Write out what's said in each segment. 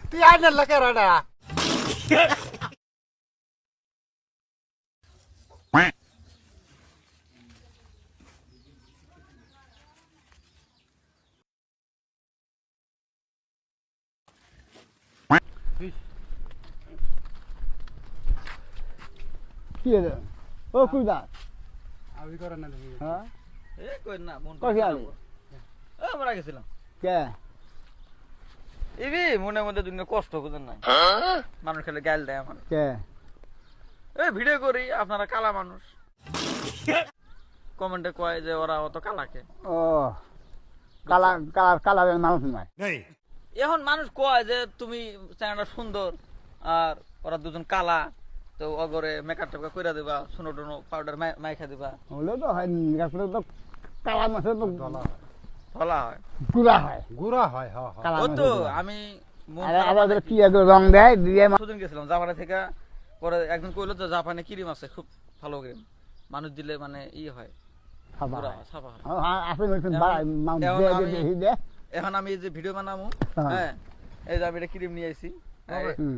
তুই আইনার লাগে রাডা কি রে ও কুদা আমি করে না দেখি হ্যাঁ এ কই না মন কই আলি আমরা গেছিলাম কে ইবি মনের মধ্যে দুনিয়া কষ্ট বুঝেন না মানুষ খেলে গাল দেয় আমার কে এই ভিডিও করি আপনারা কালা মানুষ কমেন্টে কয় যে ওরা অত কালাকে ও কালা কালা কালারের মানুষ নয় এখন মানুষ কয় যে তুমি চ্যানেলটা সুন্দর আর ওরা দুজন কালা তো অগরে মেকআপ টেকআপ কইরা দিবা সোনো টোনো পাউডার মাইখা দিবা হলে তো হয় তারপরে তো কালা মাছের তো ভালো হয় গুড়া হয় গুড়া হয় হ হ কালা ও তো মাছের গুড়া। আমি মন আরে খারাপ আবার দেখি। কি একটু রং দেয় দিয়ে সুদিন গেছিলাম জাপানে থেকে পরে একদিন কইলো যে জাপানে ক্রিম আছে খুব ভালো ক্রিম মানুষ দিলে মানে ই হয় খাবার পুরা সাফা হয় আপনি বলছেন এখন আমি- দে এখন আমি এই যে ভিডিও বানাবো হ্যাঁ। হ্যাঁ এই যে আমি এটা ক্রিম নিয়ে আইছি হুম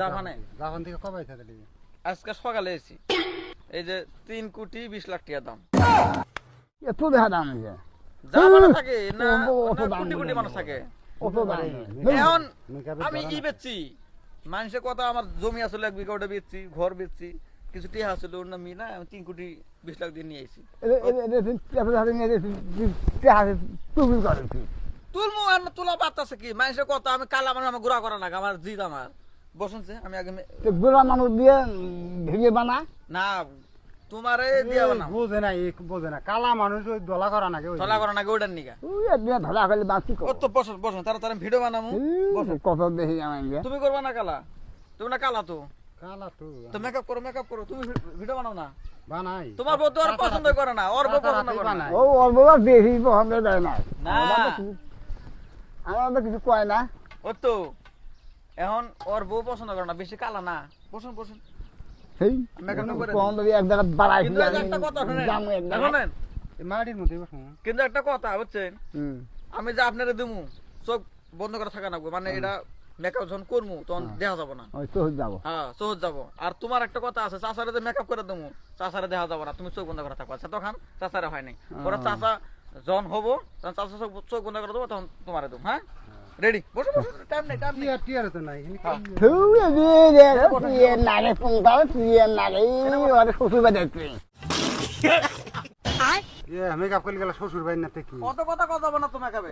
জাপানে জাপান থেকে কবে আইছা দিলি আজকে সকালে এসেছি এই যে 3,20,00,000 টাকা দাম এত দেখা দাম আছে জাপানে থাকে না অত না দাম কোটি কোটি বলে মানুষ না। থাকে কত দাম এখন মেকআপের আমি কি বেচছি মানুষের কথা আমার জমি আসলে 1 বিঘা ওটা বেচছি ঘর বেচছি কিছু টিহা আসলে ওর নাম না আমি 3,20,00,000 দিয়ে নিয়ে আইছি তুমি করেছি তুলমু আর না তুলা বাত আছে কি মানুষের কথা আমি কালা মানুষ আমার ঘোরা করা লাগে আমার জিদ আমার বসনছে আমি আগে বুড়া মানুষ দিয়ে ভেঙে বানা না তোমারে দিয়া বানাও বোঝে না এক বোঝে না কালা মানুষ ওই দলা করা নাকি ওই চলা করা নাকি ওটার নিগা ওই একদিন ধরা ফেলে বাঁচি ও তো বসন বসন তারা তারা ভিডিও বানামু কত দেখি আমাকে তুমি করবা না কালা তুমি না কালা তো কালা তো তো মেকআপ করো তুমি ভিডিও বানাও না বানাই তোমার বউ তো আর পছন্দ করে না ওর বউ পছন্দ করে না বানাই। ও ওর বাবা বেশি পছন্দ দেয় না না আমার তো কিছু কয় না ও তো এখন ওর বউ পছন্দ করে না বেশি কালা না বসুন বসুন সেই মেকআপ না করে দিই। পছন্দ দিয়ে এক জায়গায় বাড়াই কিন্তু এই যে একটা কথা শুনেন জামু এক জায়গায় শুনেন এই মাটির মধ্যে বসুন কিন্তু একটা কথা বুঝছেন হুম আমি যে আপনারে দিমু চোখ বন্ধ করে থাকা লাগবে মানে এটা মেকআপ যখন করবো তখন দেখা যাবো না ওই তো যাবো হ্যাঁ সহজ যাবো আর তোমার একটা কথা আছে চাচারে যে মেকআপ করে দেবো চাচারে দেখা যাবো না তুমি চোখ বন্ধ করে থাকবা তখন চাচারে হয় নাই ওরা চাচা যখন হবো তখন চাচা চোখ বন্ধ করে দেবো তখন তোমারে দেবো হ্যাঁ রেডি বসো বসো টাইম নেই টাইম নেই টিয়ার টিয়ার তো নাই তুই দিয়ে তুই নাগে ফোন কর তুই নাগে ওর শ্বশুর বাড়ি যাচ্ছে মেকআপ করলে গেলে শ্বশুর বাড়ি না কি কত কথা কথা যাবো না তো মেকআপে